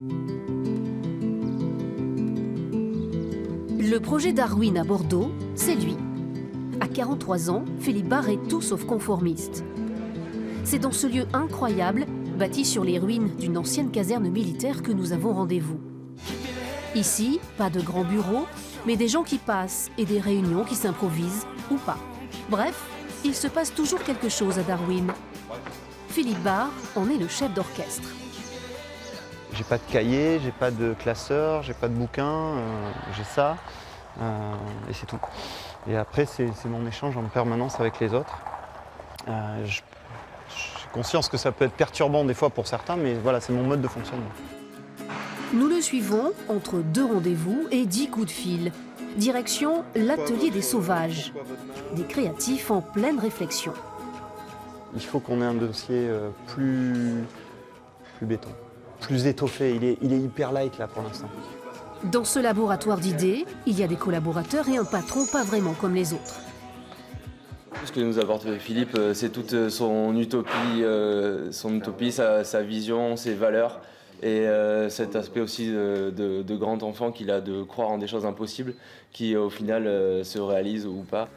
Le projet Darwin à Bordeaux, c'est lui. À 43 ans, Philippe Barre est tout sauf conformiste. C'est dans ce lieu incroyable, bâti sur les ruines d'une ancienne caserne militaire, que nous avons rendez-vous. Ici, pas de grands bureaux, mais des gens qui passent et des réunions qui s'improvisent ou pas. Bref, il se passe toujours quelque chose à Darwin. Philippe Barre en est le chef d'orchestre. J'ai pas de cahier, j'ai pas de classeur, j'ai pas de bouquin, j'ai ça et c'est tout. Et après, c'est mon échange en permanence avec les autres. J'ai conscience que ça peut être perturbant des fois pour certains, mais voilà, c'est mon mode de fonctionnement. Nous le suivons entre 2 rendez-vous et 10 coups de fil. Direction l'atelier des sauvages, des créatifs en pleine réflexion. Il faut qu'on ait un dossier plus béton, plus étoffé. Il est hyper light là pour l'instant. Dans ce laboratoire d'idées, il y a des collaborateurs et un patron pas vraiment comme les autres. Ce que nous apporte Philippe, c'est toute son utopie, sa vision, ses valeurs et cet aspect aussi de grand enfant qu'il a de croire en des choses impossibles qui au final se réalisent ou pas.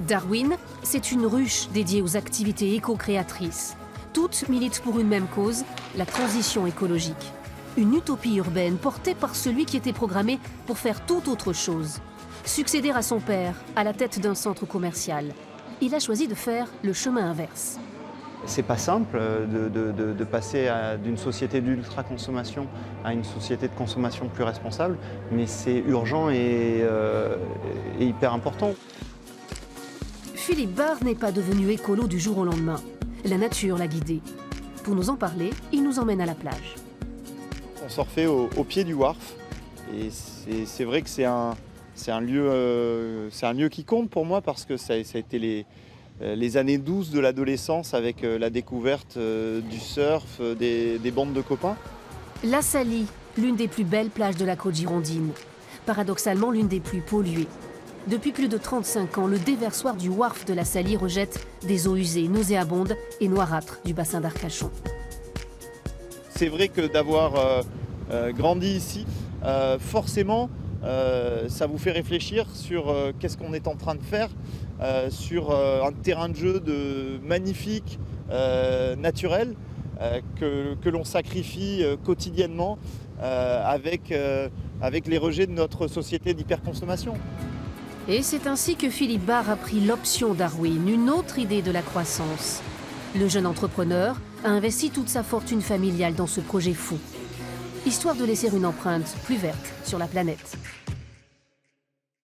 Darwin, c'est une ruche dédiée aux activités éco-créatrices. Toutes militent pour une même cause, la transition écologique. Une utopie urbaine portée par celui qui était programmé pour faire tout autre chose. Succéder à son père, à la tête d'un centre commercial. Il a choisi de faire le chemin inverse. C'est pas simple de passer d'une société d'ultra-consommation à une société de consommation plus responsable, mais c'est urgent et hyper important. Philippe Barre n'est pas devenu écolo du jour au lendemain. La nature l'a guidé. Pour nous en parler, il nous emmène à la plage. On surfait au pied du Wharf et c'est vrai que c'est un lieu qui compte pour moi parce que ça a été les années 12 de l'adolescence avec la découverte du surf, des bandes de copains. La Salie, l'une des plus belles plages de la côte girondine. Paradoxalement, l'une des plus polluées. Depuis plus de 35 ans, le déversoir du Wharf de la Salie rejette des eaux usées, nauséabondes et noirâtres du bassin d'Arcachon. C'est vrai que d'avoir grandi ici, forcément, ça vous fait réfléchir sur qu'est-ce qu'on est en train de faire sur un terrain de jeu magnifique, naturel, que l'on sacrifie quotidiennement avec les rejets de notre société d'hyperconsommation. Et c'est ainsi que Philippe Barre a pris l'option Darwin, une autre idée de la croissance. Le jeune entrepreneur a investi toute sa fortune familiale dans ce projet fou, histoire de laisser une empreinte plus verte sur la planète.